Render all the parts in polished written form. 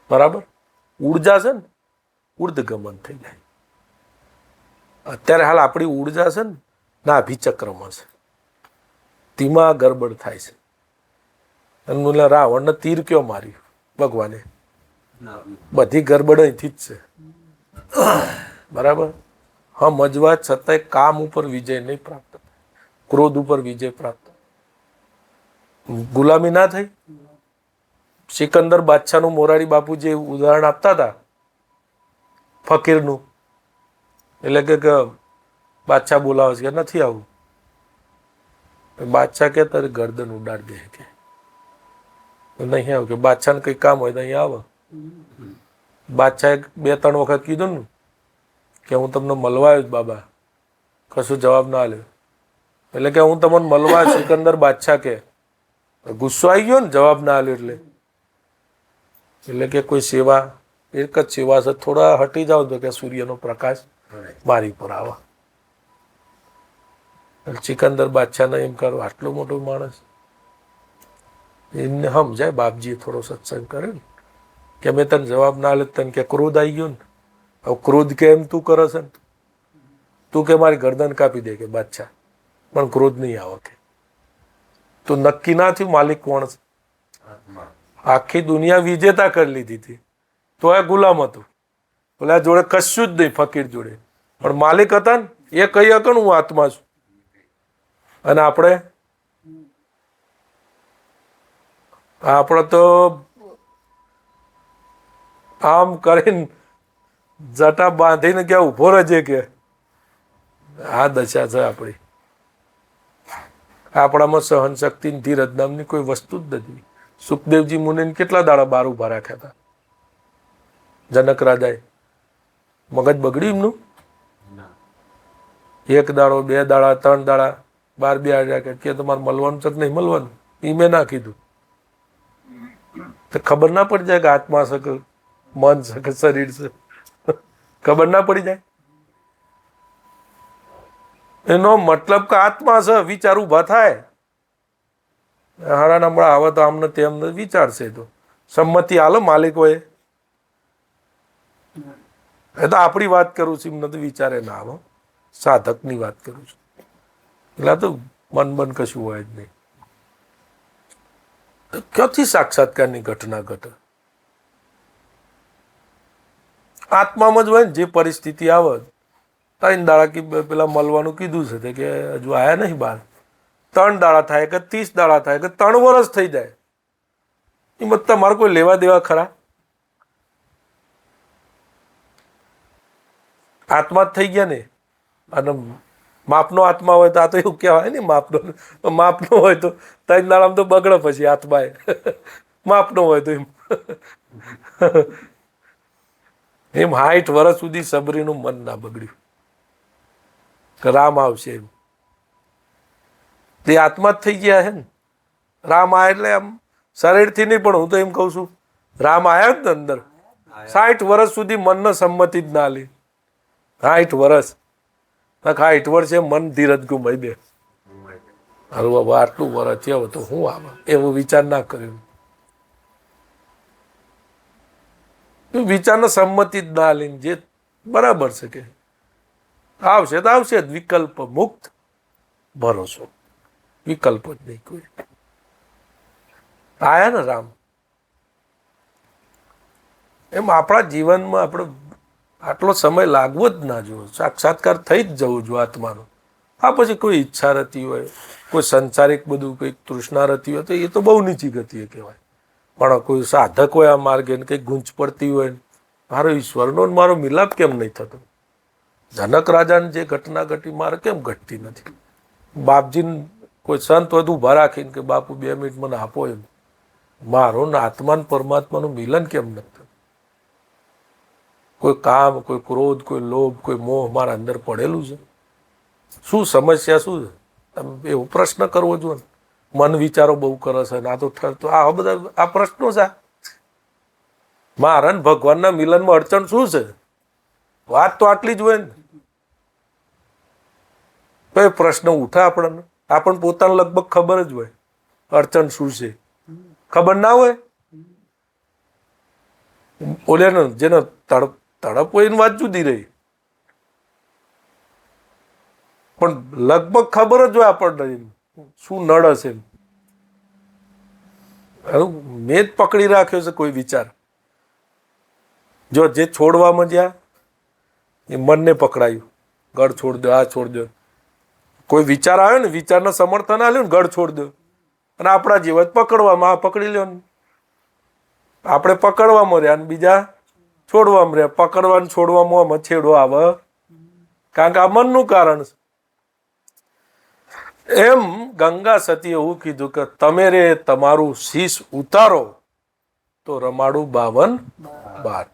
બરાબર. ઉર્જા છે ને ઉર્ધગમન થઈ જાય. અત્યારે હાલ આપણી ઉર્જા છે ને નાભિચક્રમાં છે, તેમાં ગરબડ થાય છે. અને ઓલા રાવણને તીર કયો માર્યું ભગવાને? બધી ગરબડ અહીંથી જ છે. બરાબર. મજવા છતાંય કામ ઉપર વિજય નહીં પ્રાપ્ત થાય, ક્રોધ ઉપર વિજય પ્રાપ્ત. ગુલામી ના થઈ. સિકંદર બાદશાહનું મોરારી બાપુ જે ઉદાહરણ આપતા હતા ફકીરનું, એટલે કે બાદશાહ બોલાવે છે કે નથી આવું. બાદશાહ કે તારે ગરદન ઉડાડ દે કે નહીં આવું, કે બાદશાહને કંઈ કામ હોય તો અહીં આવે. બાદશાહે 2-3 વખત કીધું ને કે હું તમને મળવા આવ્યો બાબા, કશું જવાબ ના આલ્યો. એટલે કે હું તમને મળવા, સિકંદર બાદશાહ કે ગુસ્સો આવી ગયો ને જવાબ ના આલ્યો. એટલે કે કોઈ સેવા, એક જ સેવા છે, થોડા હટી જાઓ તો કે સૂર્યનો પ્રકાશ મારી પર આવે. સિકંદર બાદશાહને એમ કરો, આટલો મોટો માણસ, એમને સમજાય. બાપજીએ થોડો સત્સંગ કરે ને કે મેં તને જવાબ ના આલ્યો, તને કે ક્રોધ આવી ગયો ને. હવે ક્રોધ કેમ તું કરે છે ને? તું કે મારી ગરદન કાપી દે કે બાદશાહ, પણ ક્રોધ નહીં આવે કે. તો નક્કી ના થયું માલિક કોણ છે? આખી દુનિયા વિજેતા કરી લીધી હતી તો એ ગુલામ હતું. પેલા જોડે કશું જ નહીં, ફકીર જોડે, પણ માલિક હતા ને એ કહી શકે હું આત્મા છું. અને આપણે તો આમ કરીને જટા બાંધીને ક્યાં ઉભો રહેજે કે આ દશા છે આપણી. આપણામાં સહન શક્તિ ધીરજ નામની કોઈ વસ્તુ જ નથી. સુખદેવજી મુનિને કેટલા દાડા બાર ઉભા રાખ્યા હતા જનક રાજાએ? મગજ બગડ્યું એમનું? 1 દાડો, 2 દાડા, 3 દાડા બાર બે રાખ્યા કે તમારે મળવાનું છે કે નહીં મળવાનું? એ મેં ના કીધું તો ખબર ના પડી જાય કે આત્મા છે કે મન છે કે શરીર છે? ખબર ના પડી જાય. એનો મતલબ કે આત્મા છે. વિચાર ઉભા થાય, હારા નંબર આવે તો આમને તેમને વિચારશે. તો સંમતિ હાલો માલિકોએ. એ તો આપણી વાત કરું છું, એમને તો વિચારે ના આવે. સાધકની વાત કરું છું. એટલે તો મન કશું હોય જ નહીં. ક્યાંથી સાક્ષાત્કારની ઘટના ઘટે? આત્મામાં જ હોય ને. જે પરિસ્થિતિ આવે, 3 દાડા કે પેલા મળવાનું કીધું છે કે હજુ આયા નહીં બહાર. 3 દાડા થાય કે 30 દાડા થાય કે 3 વર્ષ થઈ જાય, એમાં તમારે કોઈ લેવા દેવા ખરા? આત્મા જ થઈ ગયા ને. અને માપનો આત્મા હોય તો આ તો એવું કહેવાય ને, માપનો હોય તો 3 દાડામાં તો બગડે પછી આત્મા એ. માપનો હોય તો એમ 60 વર્ષ સુધી સબરીનું મન ના બગડ્યું કે રામ આવશે એમ. તે આત્મા જ થઈ ગયા છે ને. રામ આ એટલે આમ શરીરથી નહીં, પણ હું તો એમ કહું છું રામ આયા જ ને અંદર. 60 વર્ષ સુધી મનને સંમતિ જ ના લે. 60 વર્ષ, 60 વર્ષે મન ધીરજ ગુમાઈ દે. હારું બાબા આટલું વર્ષ થયો તો હું આવે એવો વિચાર ના કર્યો. વિચારને સંમતિ જ ના લઈને જે બરાબર છે કે આવશે તો આવશે જ. વિકલ્પ મુક્ત ભરોસો, વિકલ્પ જ નહીં કોઈ. આયા ને રામ. એમ આપણા જીવનમાં આપણે આટલો સમય લાગવો જ ના જોઈએ. સાક્ષાત્કાર થઈ જ જવું જોઈએ આત્માનો. આ પછી કોઈ ઈચ્છા રહેતી હોય, કોઈ સંસારિક બધું કંઈક તૃષ્ણા રહેતી હોય તો એ તો બહુ નીચી ગતિએ કહેવાય. પણ કોઈ સાધક હોય આ માર્ગે ને કંઈક ગૂંચ પડતી હોય, મારો ઈશ્વરનો મારો મિલાપ કેમ નહીં થતો? જનક રાજાને જે ઘટના ઘટી મારે કેમ ઘટતી નથી? બાપજીને કોઈ સંત હોય તો ઊભા રાખીને કે બાપુ 2 મિનિટ મને આપો એમ. મારો ને આત્મા ને પરમાત્માનું મિલન કેમ નથી થતું? કોઈ કામ, કોઈ ક્રોધ, કોઈ લોભ, કોઈ મોહ મારા અંદર પડેલું છે. શું સમસ્યા શું છે? તમે એવો પ્રશ્ન કરવો જોઈએ. મન વિચારો બહુ કરે છે ને આ તો આ બધા આ પ્રશ્નો છે. મારા ને ભગવાનના મિલનમાં અડચણ શું છે? વાત તો આટલી જ હોય ને. કઈ પ્રશ્ન ઉઠે આપણને પોતાને લગભગ ખબર જ હોય અડચણ શું છે. ખબર ના હોય ઓલે જેને તડપ હોય એની વાત જુદી રહી, પણ લગભગ ખબર જ હોય આપણને શું નડ હશે. મેં જ પકડી રાખ્યો છે કોઈ વિચાર. જો જે છોડવામાં જ્યાં એ મનને પકડાયું, ગળ છોડ દો, આ છોડ દો. કોઈ વિચાર આવ્યો ને, વિચારને સમર્થન આવ્યું ને, ગળ છોડ દો. અને આપણા જીવન પકડવામાં, આ પકડી લ્યો ને, આપણે પકડવામાં રહ્યા ને બીજા છોડવામાં રહ્યા. પકડવાનું છોડવામાં આમાં છેડો આવે, કારણ કે આ મનનું કારણ છે. એમ ગંગા સતીએ એવું કીધું કે તમે રે તમારું શીશ ઉતારો તો રમાડું 52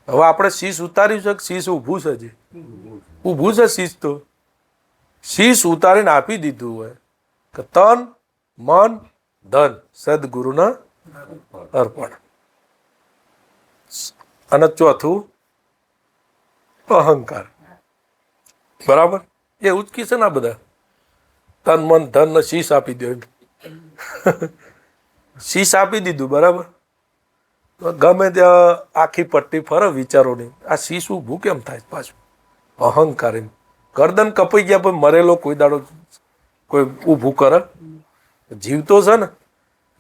હવે આપણે શીશ ઉતાર્યું છે કે શીશ ઊભું છે? હજી ઊભું છે શીશ. તો શીશ ઉતારીને આપી દીધું હોય કે તન મન ધન સદગુરુને અર્પણ. અને ચોથું અહંકાર. બરાબર, એ ઉચકી છે ને આ બધા. તન મન ધન ને શીશ આપી દો. શીશ આપી દીધું, બરાબર. ગમે ત્યાં આખી પટ્ટી ફરે વિચારોની. આ શીશ ઊભું કેમ થાય પાછું? અહંકાર. એમ ગરદન કપાઈ ગયા પણ મરેલો કોઈ દાડો કોઈ ઊભું કરે? જીવતો છે ને,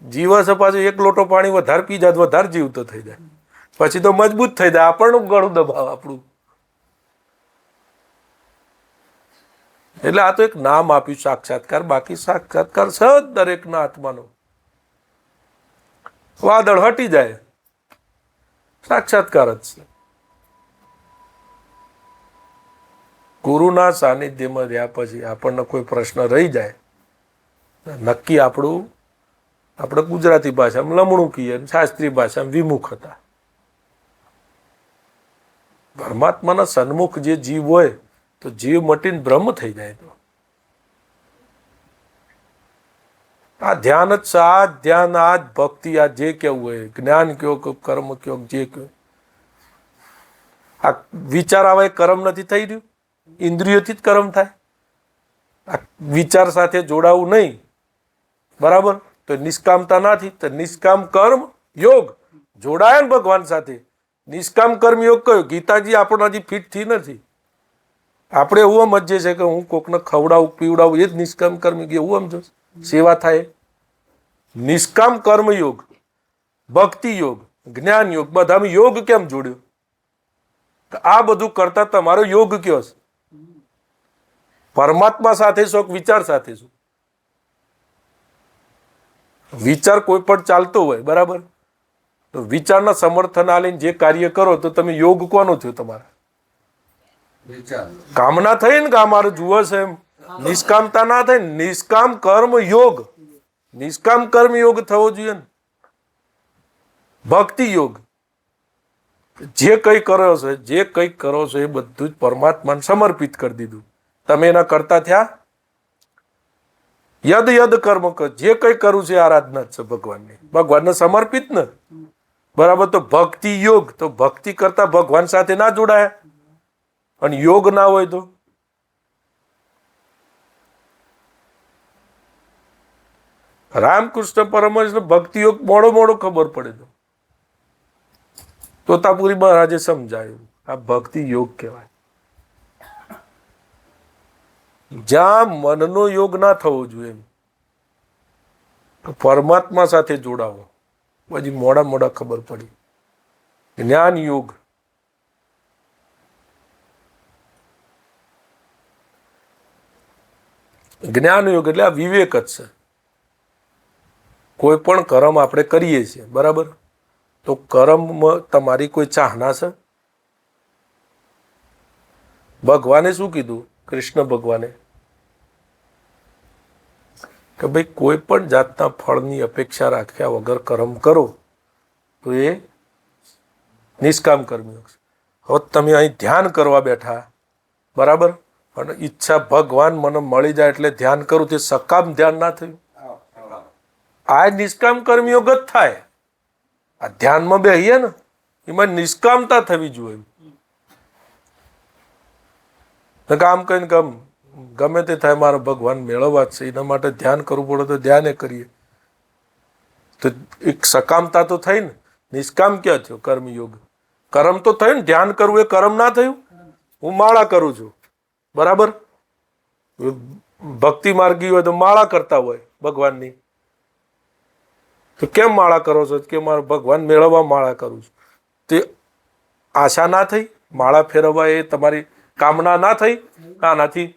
જીવે છે પાછું એક લોટો પાણી વધારે પી જાય વધારે જીવતો થઈ જાય, પછી તો મજબૂત થઈ જાય. આપણનું ગળું દબાવ આપણું. એટલે આ તો એક નામ આપ્યું સાક્ષાત્કાર. બાકી સાક્ષાત્કાર છે જ દરેકના આત્માનો. વાદળ હટી જાય, સાક્ષાત્કાર જ છે. ગુરુના સાનિધ્યમાં રહ્યા પછી આપણને કોઈ પ્રશ્ન રહી જાય, નક્કી આપણે ગુજરાતી ભાષામાં લમણું કહીએ, શાસ્ત્રીય ભાષામાં વિમુખ હતા. પરમાત્માના સન્મુખ જે જીવ હોય તો જીવ મટીને બ્રહ્મ થઈ જાય. તો આ ધ્યાન જ છે. આ ધ્યાન, આ જ ભક્તિ, આ જે કેવું હોય, જ્ઞાન કયો કે કર્મ કયો, જે કયો. આ વિચાર આવે કર્મ નથી થઈ રહ્યું, ઇન્દ્રિયોથી જ કર્મ થાય. આ વિચાર સાથે જોડાવું નહીં, બરાબર, તો નિષ્કામતા નથી. તો નિષ્કામ કર્મ યોગ જોડાય ને ભગવાન સાથે. નિષ્કામ કર્મ યોગ કયો? ગીતાજી આપણને હજી ફિટ થી નથી. આપણે એવું સમજીએ છે કે હું કોકને ખવડાવું પીવડાવું એ જ નિષ્કામ કર્મ એવું સમજો, સેવા થાય. નિષ્કામ કર્મ યોગ, ભક્તિ યોગ, જ્ઞાન યોગ, બધામાં યોગ કેમ જોડ્યો? આ બધું કરતા તમારો યોગ કયો છે? પરમાત્મા સાથે છો કે વિચાર સાથે છો? વિચાર કોઈ પણ ચાલતો હોય, બરાબર, તો વિચારના સમર્થન આલીને જે કાર્ય કરો તો તમે યોગ કોનો થયો? તમારા કામના થઈ ને કે અમારું જુઓ છે એમ. નિષ્કામતા ના થાય. નિષ્કામ કર્મ યોગ, નિષ્કામ કર્મ યોગ થવો જોઈએ ને. ભક્તિ યોગ, જે કંઈ કરો છો, જે કંઈક કરો છો એ બધું જ પરમાત્માને સમર્પિત કરી દીધું. તમે એના કરતા થયા. યદ યદ કર્મ કર, જે કંઈ કરવું છે આરાધના જ છે ભગવાનની. ભગવાનને સમર્પિત ને, બરાબર. તો ભક્તિ યોગ, તો ભક્તિ કરતા ભગવાન સાથે ના જોડાય અને યોગ ના હોય તો રામકૃષ્ણ પરમહંસ ભક્તિ યોગ મોડો ખબર પડે તો તોતાપુરી મહારાજે સમજાયું આ ભક્તિ યોગ કહેવાય. જ્યાં મનનો યોગ ના થવો જોઈએ, પરમાત્મા સાથે જોડાવો, પછી મોડા ખબર પડી. જ્ઞાન યોગ, જ્ઞાન યોગ એટલે આ વિવેક જ છે. કોઈ પણ કર્મ આપણે કરીએ છીએ, બરાબર, તો કર્મમાં તમારી કોઈ ચાહના છે? ભગવાને શું કીધું? કૃષ્ણ ભગવાને કે ભાઈ કોઈ પણ જાતના ફળની અપેક્ષા રાખ્યા વગર કર્મ કરો તો એ નિષ્કામ કર્મયોગ. હવે તમે અહીં ધ્યાન કરવા બેઠા, બરાબર, અને ઈચ્છા ભગવાન મને મળી જાય એટલે ધ્યાન કરું, તે સકામ ધ્યાન ના થયું. આ નિષ્કામ કર્મયોગ જ થાય. આ ધ્યાનમાં બેહીએ ને એમાં નિષ્કામતા થવી જોઈએ. આમ કહીને કામ ગમે તે થાય મારે ભગવાન મેળવવા જ છે, એના માટે ધ્યાન કરવું પડે તો ધ્યાને કરીએ, તો એક સકામતા તો થઈ ને. નિષ્કામ ક્યાં થયો? કર્મયોગ. કર્મ તો થયું ને, ધ્યાન કરવું એ કર્મ ના થયું? હું માળા કરું છું, બરાબર? ભક્તિ માર્ગી હોય તો માળા કરતા હોય ભગવાનની, તો કેમ માળા કરો છો? કે મારે ભગવાન મેળવવા માળા કરું છું. તે આશા ના થઈ? માળા ફેરવવા એ તમારી કામના ના થઈ? આનાથી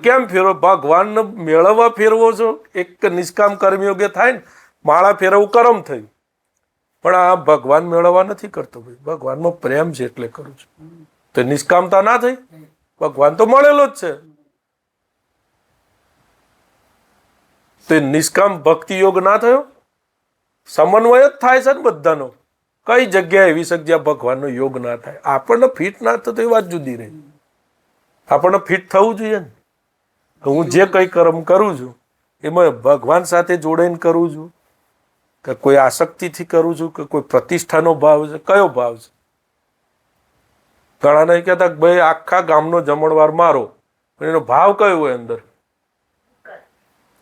કેમ ફેરવો? ભગવાન મેળવવા ફેરવો છો? એક નિષ્કામ કર્મયોગ્ય થાય ને, માળા ફેરવવું કર્મ થયું. પણ આ ભગવાન મેળવવા નથી કરતો ભાઈ, ભગવાનનો પ્રેમ છે એટલે કરું છું. તો નિષ્કામતા ના થઈ? ભગવાન તો મળેલો જ છે. તો નિષ્કામ ભક્તિ યોગ ના થયો? સમન્વય જ થાય છે ને બધાનો. કઈ જગ્યાએ એવી જગ્યા ભગવાનનો યોગ ના થાય? આપણને ફિટ ના થતો એ વાત જુદી રહી. આપણને ફિટ થવું જોઈએ ને. હું જે કઈ કર્મ કરું છું એમાં ભગવાન સાથે જોડાઈને કરું છું, કે કોઈ આસક્તિથી કરું છું, કે કોઈ પ્રતિષ્ઠાનો ભાવ છે? કયો ભાવ છે? ઘણા નહીં કહેતા કે ભાઈ આખા ગામનો જમણવાર મારો, પણ એનો ભાવ કયો હોય અંદર?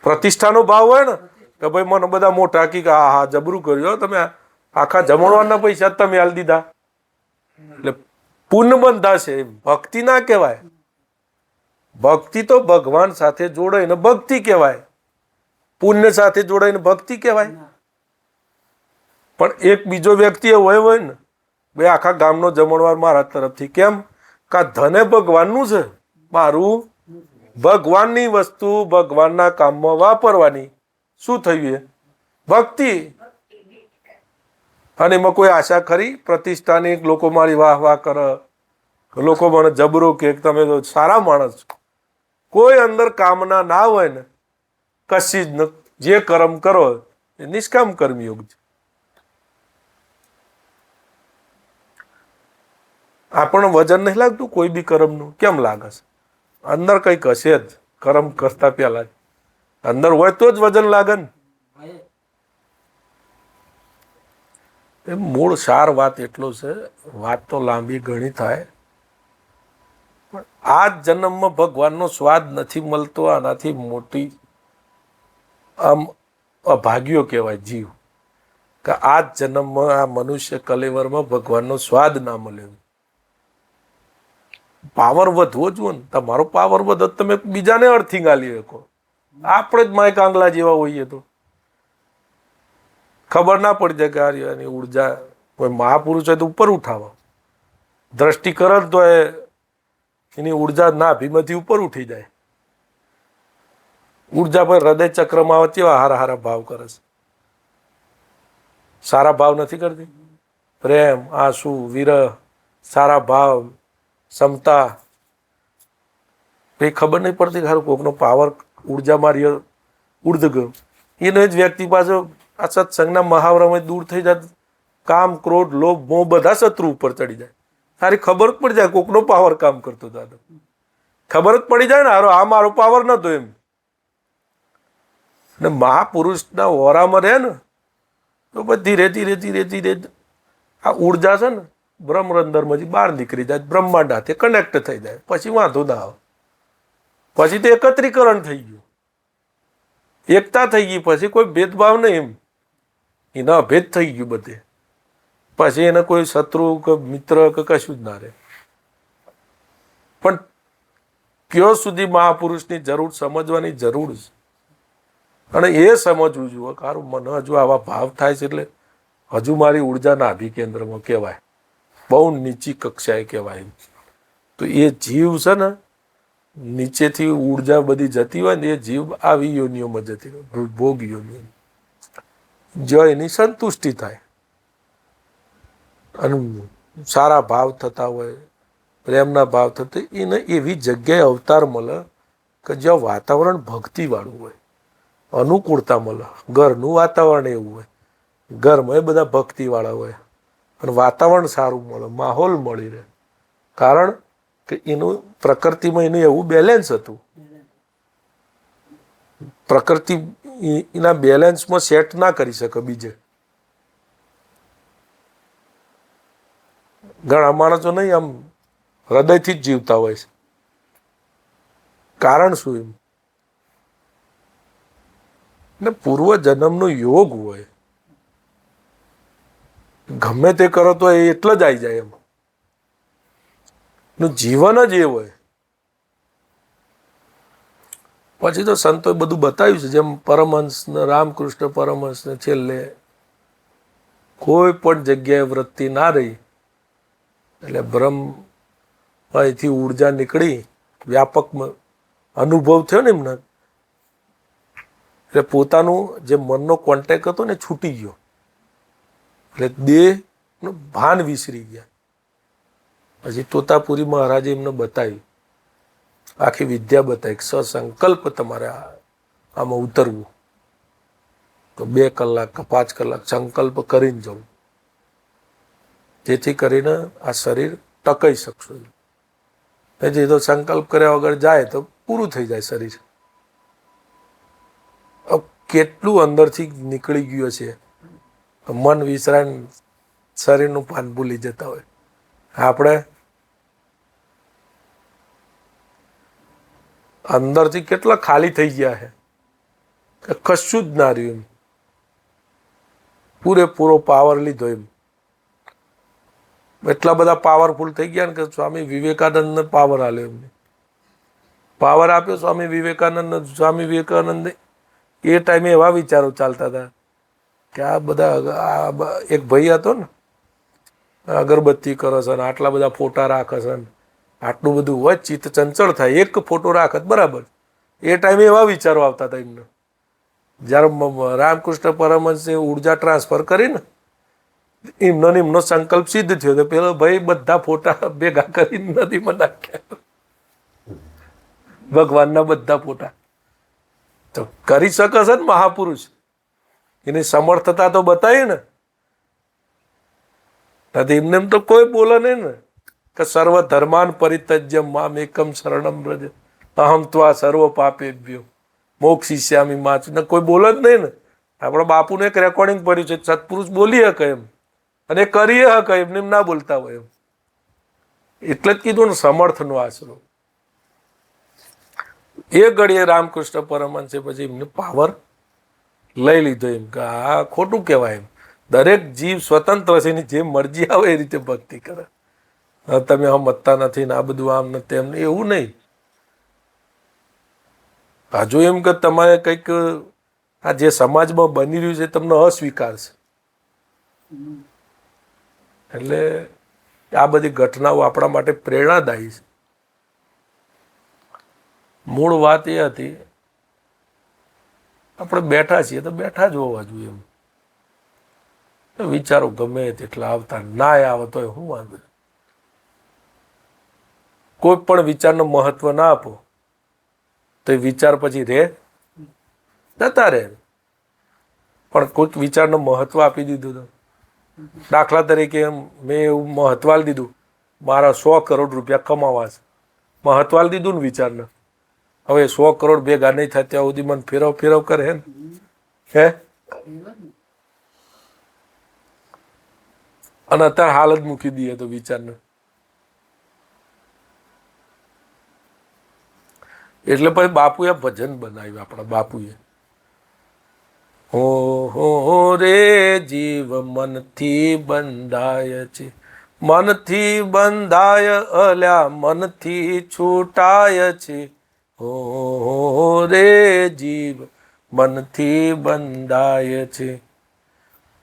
પ્રતિષ્ઠાનો ભાવ હોય ને, કે ભાઈ મને બધા મોટા કે હા હા જબરું કર્યું, તમે આખા જમણવારના પૈસા તમે આલી દીધા, એટલે પુણ્ય બંધાશે. ભક્તિ ના કહેવાય. ભક્તિ તો ભગવાન સાથે જોડાઈને ભક્તિ કહેવાય, પુણ્ય સાથે જોડાઈને ભક્તિ કહેવાય. પણ એક બીજો વ્યક્તિ હોય ને, ભાઈ આખા ગામનો જમણવાર મારા તરફથી, કેમ? કા ધને ભગવાનનું છે, મારું ભગવાનની વસ્તુ ભગવાનના કામમાં વાપરવાની. શું થયું? એ ભક્તિ. અને એમાં કોઈ આશા ખરી પ્રતિષ્ઠાની? લોકો મારી વાહ વાહ કરે, લોકો મને જબરો કે તમે તો સારા માણસ છો. કોઈ અંદર કામના ના હોય ને, કશી જ જે કર્મ કરો એ નિષ્કામ કર્મયોગ છે. આપણને વજન નહીં લાગતું કોઈ બી કર્મનું? કેમ લાગે છે? અંદર કંઈક હશે જ. કર્મ કરતા પહેલા અંદર હોય તો જ વજન લાગે ને. એ મૂળ સાર વાત એટલો છે. વાત તો લાંબી ઘણી થાય, પણ આ જ જન્મમાં ભગવાનનો સ્વાદ નથી મળતો. આનાથી મોટી આમ અભાગ્યો કહેવાય જીવ, કે આ જ જન્મમાં આ મનુષ્ય કલેવરમાં ભગવાનનો સ્વાદ ના મળ્યો. પાવર વધવો જોઈએ ને. તમારો પાવર વધે તમે બીજાને અર્થિંગ આલી શકો. આપણે જ માય કાંગલા જેવા હોઈએ તો ખબર ના પડી જાય કે આર્યની ઉર્જા કોઈ મહાપુરુષ હોય તો ઉપર ઉઠાવો. દ્રષ્ટિ કરે તો એની ઉર્જા નાભીમાંથી ઉપર ઉઠી જાય. ઉર્જા પર હૃદય ચક્રમાં આવે તેવા હારા હારા ભાવ કરે છે. સારા ભાવ નથી કરતી? પ્રેમ, આંસુ, વિરહ, સારા ભાવ, ક્ષમતા. એ ખબર નહીં પડતી કે કોકનો પાવર ઉર્જા મારી ઉર્ધ ગયો. એનો જ વ્યક્તિ પાછો આ સત્સંગના મહાવરામાં દૂર થઈ જાય. કામ, ક્રોધ, લોભ, મોહ બધા શત્રુ ઉપર ચડી જાય. સારી ખબર જ પડી જાય કોકનો પાવર કામ કરતો દાદા. ખબર જ પડી જાય ને, આ મારો પાવર નતો એમ. ને મહાપુરુષના ઓરામાં રહે ને તો પછી ધીરે ધીરે ધીરે ધીરે આ ઉર્જા છે ને બ્રહ્મરંધરમાંથી બહાર નીકળી જાય, બ્રહ્માંડ હાથે કનેક્ટ થઈ જાય. પછી વાંધો ના આવે. પછી તો એકત્રીકરણ થઈ ગયું, એકતા થઈ ગઈ. પછી કોઈ ભેદભાવ નહીં એમ. એના અભેદ થઈ ગયું બધે. પછી એને કોઈ શત્રુ કે મિત્ર કે કશું જ ના રહે. પણ ક્યાં સુધી મહાપુરુષની જરૂર સમજવાની જરૂર છે. અને એ સમજવું જોઈએ કારું મને હજુ આવા ભાવ થાય છે, એટલે હજુ મારી ઉર્જા નાભી કેન્દ્રમાં કહેવાય, બહુ નીચી કક્ષાએ કહેવાય. તો એ જીવ છે ને, નીચેથી ઉર્જા બધી જતી હોય ને, એ જીવ આવી યોનિઓમાં જતી હોય, ભોગ યોનિઓ, જો એની સંતુષ્ટિ થાય અને સારા ભાવ થતા હોય, પ્રેમના ભાવ થતા, એને એવી જગ્યાએ અવતાર મળે કે જ્યાં વાતાવરણ ભક્તિવાળું હોય, અનુકૂળતા મળે. ઘરનું વાતાવરણ એવું હોય, ઘરમાં એ બધા ભક્તિવાળા હોય અને વાતાવરણ સારું મળે, માહોલ મળી રહે. કારણ કે એનું પ્રકૃતિમાં એનું એવું બેલેન્સ હતું. પ્રકૃતિ એના બેલેન્સમાં સેટ ના કરી શકે બીજે. ઘણા માણસો નહીં આમ હૃદયથી જ જીવતા હોય છે. કારણ શું? એમ ને પૂર્વ જન્મનો યોગ હોય. ગમે તે કરો તો એ એટલે જ આવી જાય. એનું જીવન જ એ હોય. પછી તો સંતોએ બધું બતાવ્યું છે, જેમ પરમહંસ ને રામકૃષ્ણ પરમહંસ ને છેલ્લે કોઈ પણ જગ્યાએ વૃત્તિ ના રહી એટલે બ્રહ્મ અહીંથી ઉર્જા નીકળી વ્યાપક અનુભવ થયો ને એમને, એટલે પોતાનું જે મનનો કોન્ટેક્ટ હતો ને છૂટી ગયો, એટલે દેહનું ભાન વિસરી ગયા. પછી તોતાપુરી મહારાજે એમને બતાવ્યું, આખી વિદ્યા બતાવી, સસંકલ્પ તમારે આમાં ઉતરવું તો 2 કલાક કે 5 કલાક સંકલ્પ કરીને જવું, જેથી કરીને આ શરીર ટકાઈ શકશો. જે તો સંકલ્પ કર્યા વગર જાય તો પૂરું થઈ જાય શરીર. કેટલું અંદરથી નીકળી ગયું છે, મન વિસરાય, શરીરનું પાન ભૂલી જતા હોય. આપણે અંદરથી કેટલા ખાલી થઈ ગયા છે કે કશું જ ના રહ્યું. એમ પૂરેપૂરો પાવર લીધો. એમ એટલા બધા પાવરફુલ થઈ ગયા ને કે સ્વામી વિવેકાનંદને પાવર આપ્યો. એમને પાવર આપ્યો સ્વામી વિવેકાનંદ. સ્વામી વિવેકાનંદ એ ટાઈમે એવા વિચારો ચાલતા હતા કે આ બધા એક ભાઈ હતો ને, અગરબત્તી કરે છે ને આટલા બધા ફોટા રાખે છે ને આટલું બધું હોય, ચિત્ત ચંચળ થાય, એક ફોટો રાખત બરાબર. એ ટાઈમે એવા વિચારો આવતા હતા એમને. જ્યારે રામકૃષ્ણ પરમહંસે ઉર્જા ટ્રાન્સફર કરી ને એમનો સંકલ્પ સિદ્ધ થયો તો પેલો ભાઈ બધા ફોટા ભેગા કરીને નદીમાં નાખ્યા, ભગવાનના બધા ફોટા. તો કરી શકે છે ને મહાપુરુષ, એની સમર્થતા તો બતાવી ને. એમને એમ તો કોઈ બોલે નહીં ને કે સર્વ ધર્માન પરિત્યજ્ય મામ એકમ શરણમ વ્રજ અહમ ત્વા સર્વ પાપેભ્યો મોક્ષિષ્યામિ મા. કોઈ બોલે જ નહીં ને. આપણા બાપુને એક રેકોર્ડિંગ પડ્યું છે, સત્પુરુષ બોલી શકે એમ અને કરીએ શકે એમને એમ ના બોલતા હોય એમ. એટલે જ કીધું ને સમર્થનો આશરો. એ ઘડીએ રામકૃષ્ણ પરમહંસે પછી એમને પાવર લઈ લીધો. એમ કે આ ખોટું કહેવાય. એમ દરેક જીવ સ્વતંત્ર છે, એની જે મરજી આવે એ રીતે ભક્તિ કરે. તમે સમજતા નથી ને આ બધું આમ ને તેમ, એવું નહીં. હજુ એમ કે તમારે કંઈક આ જે સમાજમાં બની રહ્યું છે તમને અસ્વીકાર છે. એટલે આ બધી ઘટનાઓ આપણા માટે પ્રેરણાદાયી છે. મૂળ વાત એ હતી, આપણે બેઠા છીએ તો બેઠા જ હોવા જોઈએ. એમ વિચારો ગમે તેટલા આવતા, ના આવે તો શું વાંધો. કોઈ પણ વિચારનો મહત્વ ના આપો તો એ વિચાર પછી રે જતા રહે. પણ કોઈક વિચારનો મહત્વ આપી દીધું તો, દાખલા તરીકે મેં એવું મહત્વ આપી દીધું મારા 100 કરોડ રૂપિયા કમાવા છે, મહત્વ આપી દીધું ને વિચારને. હવે 100 કરોડ ભેગા નહીં થાય ત્યાં સુધી મને ફેરવ કરે હે. અને અત્યારે હાલ જ મૂકી દઈએ તો વિચારને. એટલે પછી બાપુએ ભજન બનાવ્યું. આપણા બાપુએ હો રે જીવ મનથી બંધાય છે, મનથી બંધાય અલ્યા મનથી છૂટાય છે. હો રે જીવ મનથી બંધાય છે,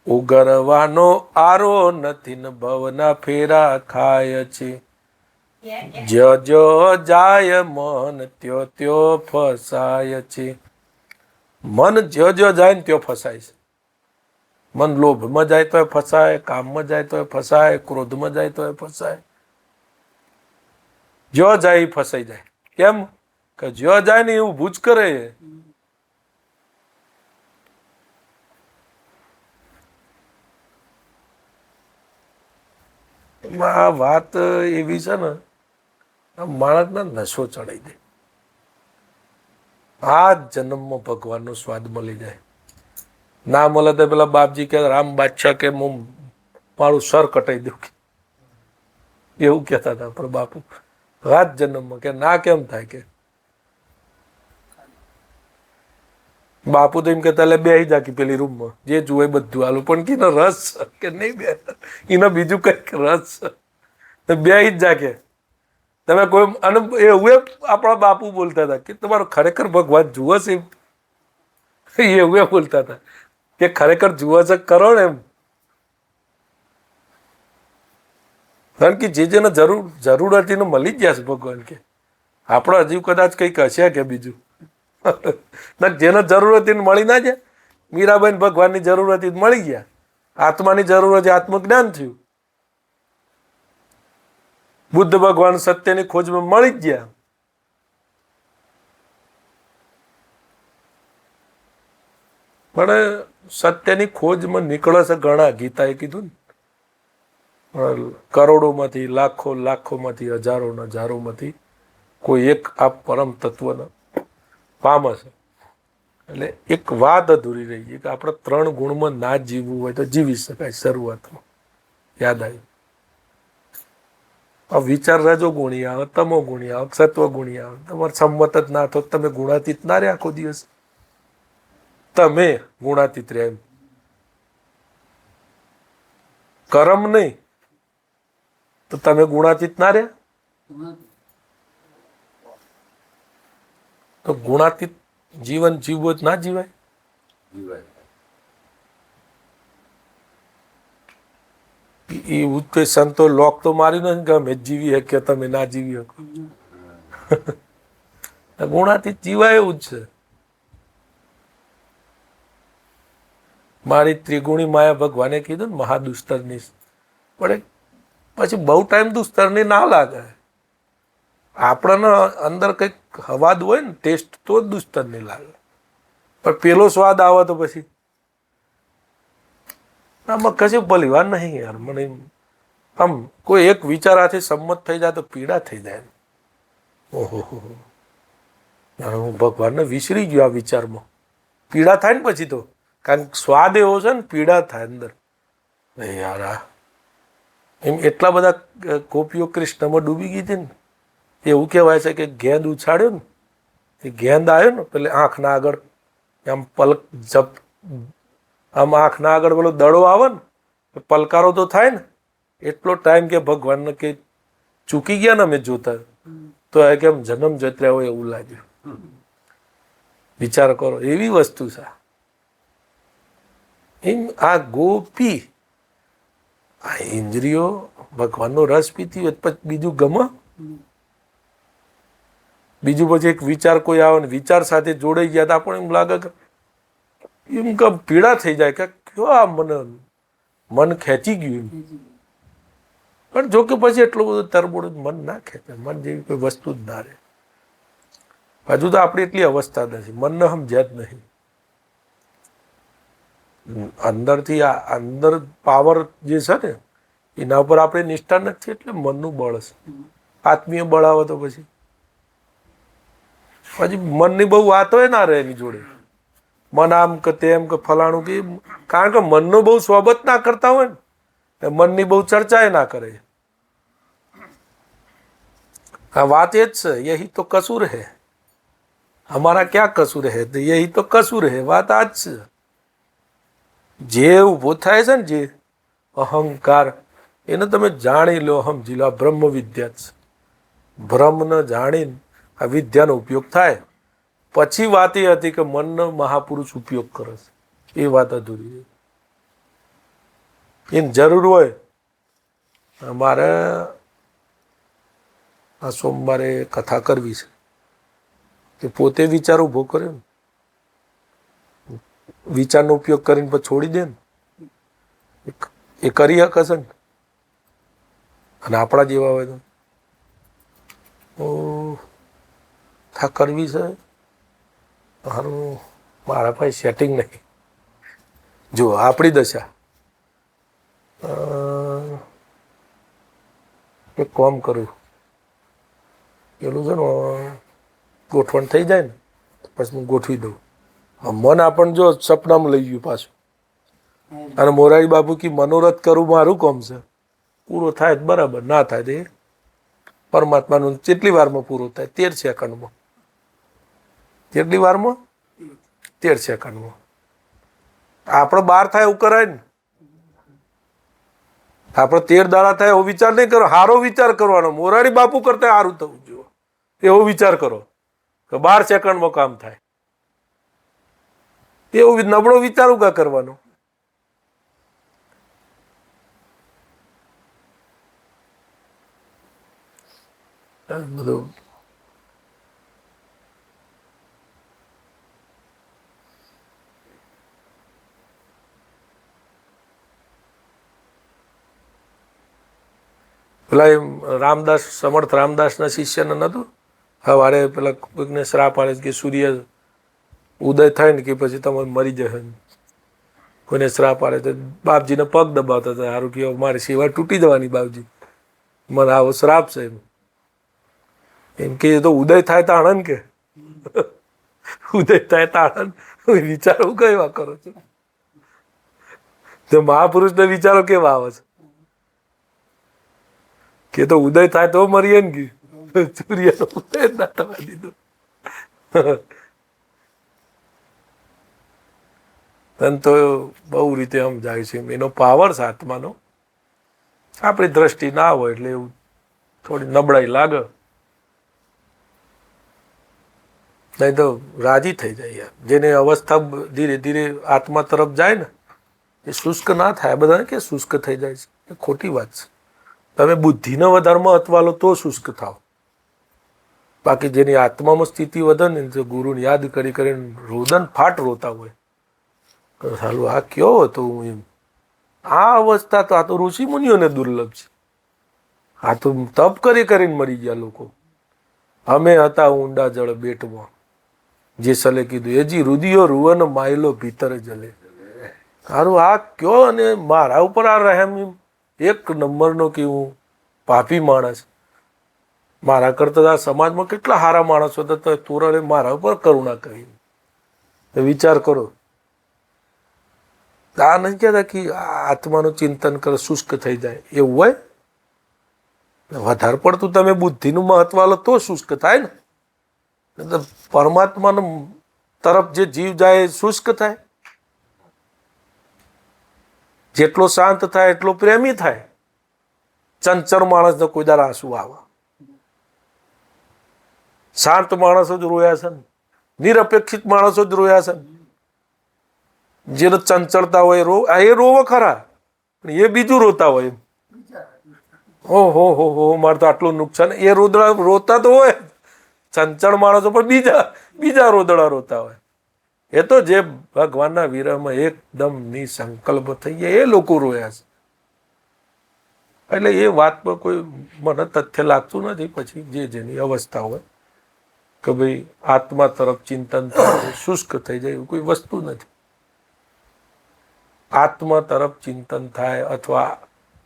ઉગરવાનો આરો નથી ને ભવના ફેરા ખાય છે. જો જાય મન ત્યો ત્યો ફસાય છે. મન જો જાય ને ત્યો ફસાય છે. મન લોભમાં જાય તો ફસાય, કામમાં જાય તો ફસાય, ક્રોધમાં જાય તો ફસાય. જો જાય ફસાઈ જાય. કેમ કે જો જાય ને એવું ભૂજ કરે. આ વાત એવી છે ને, માણસના નશો ચડાઈ દે. આ જન્મમાં ભગવાનનો સ્વાદ મળી જાય. ના મળે તો પેલા બાપજી કે રામ બાદશાહ કે હું મારું સર કટાઈ દઉં, એવું કહેતા હતા. પણ બાપુ રાત જન્મમાં કે ના કેમ થાય કે બાપુ તો એમ કહેતા એટલે બેસી જાકી પેલી રૂમમાં જે જુએ બધું આલું, પણ કીનો રસ છે કે નહીં બે, એનો બીજું કંઈક રસ છે, બેસી જ જાકે તમે કોઈ. અને એવું આપણા બાપુ બોલતા હતા કે તમારો ખરેખર ભગવાન જુએ છે, એવું બોલતા હતા કે ખરેખર જુએ છે કરો ને એમ. કારણ કે જે જેને જરૂર હતી એને મળી જ ગયા છે ભગવાન કે. આપણે હજુ કદાચ કંઈક હશે કે બીજું જેને જરૂર હતી એને મળી ના જાય. મીરાબાઈ ભગવાનની જરૂર હતી મળી ગયા, આત્માની જરૂર હતી આત્મજ્ઞાન થયું, બુદ્ધ ભગવાન સત્યની ખોજમાં મળી જ ગયા. પણ સત્યની ખોજમાં નીકળે છે ઘણા, ગીતાએ કીધું ને, કરોડોમાંથી લાખોમાંથી હજારોમાંથી કોઈ એક આ પરમ તત્વને પામે છે. એટલે એક વાત અધૂરી રહી છે કે આપણે 3 ગુણમાં ના જીવવું હોય તો જીવી શકાય. શરૂઆતમાં યાદ આવ્યું, આ વિચાર રજો ગુણી આવે, તમો ગુણી આવે, સત્વ ગુણી આવે. તમારે સંમત જ ના થો તમે ગુણાતીત ના રહ્યા આખો દિવસ, તમે ગુણાતીત રહ્યા એમ કરમ નહીં તો તમે ગુણાતીત ના રહ્યા. તો ગુણાતીત જીવન જીવવું જ ના જીવાય. એવું તો સંતો લોક તો માર્યું નથી કે અમે જીવી શકીએ તમે ના જીવી શકો. ગુણાતીત જીવાય એવું જ છે. મારી ત્રિગુણી માયા ભગવાને કીધું ને મહાદુસ્તરની, પણ પછી બહુ ટાઈમ દુસ્તરની ના લાગે. આપણને અંદર કંઈક હવાદ હોય ને ટેસ્ટ તો જ દુસ્તરની લાગે, પણ પેલો સ્વાદ આવે તો પછી આમાં કશું ભલીવાર નહીં યાર. મને આમ કોઈ એક વિચાર આથી સંમત થઈ જાય તો પીડા થઈ જાય. ઓહો હું ભગવાનને વિસરી ગયો આ વિચારમાં. પીડા થાય ને પછી તો, કારણ કે સ્વાદ એવો છે ને પીડા થાય અંદર યાર. એમ એટલા બધા ગોપીઓ કૃષ્ણમાં ડૂબી ગઈ હતી ને, એવું કહેવાય છે કે ગેંદ ઉછાળ્યો ને, એ ગેંદ આવ્યો ને પેલે આંખના આગળ આમ પલક જપ, આમ આંખના આગળ પેલો દડો આવે ને પલકારો તો થાય ને, એટલો ટાઈમ કે ભગવાનને કે ચૂકી ગયા ને અમે જોતા, તો એ કેમ જન્મ જત્ર્યા હોય એવું લાગ્યું. વિચાર કરો, એવી વસ્તુ છે એમ. આ ગોપી આ ઇન્દ્રિયો ભગવાનનો રસ પીતી હોય પછી બીજું ગમે, બીજું પછી એક વિચાર કોઈ આવે ને વિચાર સાથે જોડાઈ ગયા તો આપણને એમ લાગે કે એમ કે પીડા થઈ જાય કે કયો આ મન ખેંચી ગયું. પણ જો કે પછી એટલું બધું તરબોળ મન ના ખેંચે, મન જેવી કોઈ વસ્તુ જ ના રહે. હજુ તો આપણી એટલી અવસ્થા નથી, મનને સમજ્યા જ નહીં. અંદરથી આ અંદર પાવર જે છે ને એના ઉપર આપણે નિષ્ઠા નથી, એટલે મનનું બળ છે. આત્મીય બળ આવે તો પછી મનની બહુ વાતો ના રહે એની જોડે. મન આમ કે તેમ કે ફલાણું કે, કારણ કે મનનો બહુ સ્વબત ના કરતા હોય ને, મનની બહુ ચર્ચા ના કરે. આ વાત એ જ છે, યહી તો કસૂર હે હમારા, ક્યાં કસૂર હે, યહી તો કસૂર હે. વાત આ જ છે. જે ઉભો થાય છે ને જે અહંકાર, એને તમે જાણી લો, સમજી લો. બ્રહ્મ વિદ્યા છે. બ્રહ્મને જાણીને આ વિદ્યાનો ઉપયોગ થાય. પછી વાત એ હતી કે મનનો મહાપુરુષ ઉપયોગ કરે છે, એ વાત અધૂરી. એની જરૂર હોય. અમારે આ સોમવારે કથા કરવી છે, તે પોતે વિચાર ઉભો કર્યો ને, વિચારનો ઉપયોગ કરીને પછી છોડી દે ને, એ કરી શકશે ને. અને આપણા જેવા હોય તો આ કરવી છે મારું, મારા પાસે સેટિંગ નહીં. જો આપણી દશા, એક કામ કરું પેલું છે ને ગોઠવણ થઈ જાય ને પછી હું ગોઠવી દઉં. મન આપણને જો સપનામાં લઈ ગયું પાછું, અને મોરારી બાપુ કી મનોરથ કરું મારું કામ છે, પૂરો થાય બરાબર, ના થાય તો પરમાત્માનું કેટલી વારમાં પૂરો થાય? 13 સેકન્ડમાં. કેટલી વારમાં? 13 સેકન્ડમાં. આપણે 12 થાય એવું કરાય ને. આપણે 13 દાડા થાય એવો વિચાર નહીં કરો, સારો વિચાર કરવાનો. મોરારી બાપુ કરતા સારું થવું જોઈએ એવો વિચાર કરો કે 12 સેકન્ડમાં કામ થાય. એવો નબળો વિચાર ઉગા કરવાનો. બધું પેલા રામદાસ, સમર્થ રામદાસના શિષ્યને નતું સવારે પેલા કોઈકને શ્રાપ આવે કે સૂર્ય ઉદય થાય ને કે પછી તમે મરી જશે. કોઈને શ્રાપ આવે તો બાપજીને પગ દબાવતા હતા, સારું કે મારી સેવા તૂટી જવાની બાપજી, મને આવો શ્રાપ છે. એમ કે તો ઉદય થાય તો આણંદ, કે ઉદય થાય તો આણંદ. વિચારો કેવા કરો છો? તો મહાપુરુષના વિચારો કેવા આવે છે કે તો ઉદય થાય તો મરીએ ને, કે સૂર્યનો ઉદય ના થવા દીધો. તો બહુ રીતે આમ જાય છે. એનો પાવર છે આત્માનો. આપણી દ્રષ્ટિ ના હોય એટલે એવું થોડી નબળાઈ લાગે, નહીં તો રાજી થઈ જાય. જેની અવસ્થા ધીરે ધીરે આત્મા તરફ જાય ને એ શુષ્ક ના થાય. બધાને કે શુષ્ક થઈ જાય છે, એ ખોટી વાત છે. તમે બુદ્ધિનો વધારમાં અટવાલો તો શુષ્ક થાવ. બાકી જેની આત્મામાં સ્થિતિ વધે ને તો ગુરુને યાદ કરી કરીને રોદન ફાટ રોતા હોય, સાલું આ કયો હતો હું એમ. આ અવસ્થા તો આ તો ઋષિ મુનિઓને દુર્લભ છે. આ તો તપ કરી કરીને મરી ગયા લોકો. અમે હતા ઊંડા જળ બેટમાં, જે સલે કીધું એજી રુદિયો રૂવન માયલો ભીતર જલે. સારું આ કયો અને મારા ઉપર આ રહેમ. એક નંબરનો કે હું પાપી માણસ, મારા કરતા આ સમાજમાં કેટલા સારા માણસો હતા, તોરણે મારા ઉપર કરુણા કરી. વિચાર કરો. આ નથી કહેતા કે આત્માનું ચિંતન કરે શુષ્ક થઈ જાય એવું હોય. વધારે પડતું તમે બુદ્ધિનું મહત્વ લો તો શુષ્ક થાય ને. પરમાત્માનો તરફ જે જીવ જાય એ શુષ્ક થાય. જેટલો શાંત થાય એટલો પ્રેમી થાય. ચંચળ માણસને કોઈ દાર આંસુ આવે. શાંત માણસો જ રોયા છે ને, નિરપેક્ષિત માણસો જ રોયા છે ને. જેને ચંચળતા હોય એ રોવો ખરા, પણ એ બીજું રોતા હોય. હો મારે તો આટલું નુકસાન. એ રોતા તો હોય ચંચળ માણસો, પણ બીજા રોદડા રોતા હોય. એ તો જે ભગવાનના વિરહમાં એકદમ નિસંકલ્પ થઈ ગયા એ લોકો રોયા છે. એટલે એ વાત પર કોઈ મને તથ્ય લાગતું નથી. પછી જે જેની અવસ્થા હોય કે ભાઈ આત્મા તરફ ચિંતન થાય શુષ્ક થઈ જાય એવું કોઈ વસ્તુ નથી. આત્મા તરફ ચિંતન થાય અથવા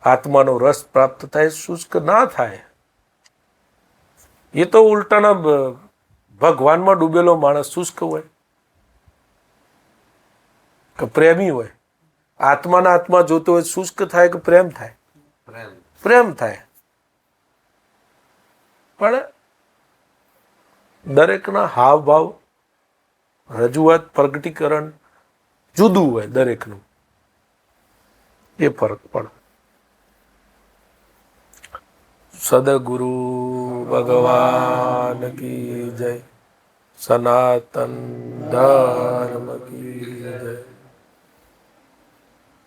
આત્માનો રસ પ્રાપ્ત થાય, શુષ્ક ના થાય. એ તો ઉલટાના ભગવાનમાં ડૂબેલો માણસ શુષ્ક હોય કે પ્રેમી હોય. આત્માના આત્મા જોતો હોય શુષ્ક થાય કે પ્રેમ થાય? પ્રેમ થાય. પણ દરેકના હાવભાવ, રજૂઆત, પ્રગટીકરણ જુદું હોય દરેકનું. એ ફરક પડે. સદગુરુ ભગવાન કી જય. સનાતન ધર્મ કી જય.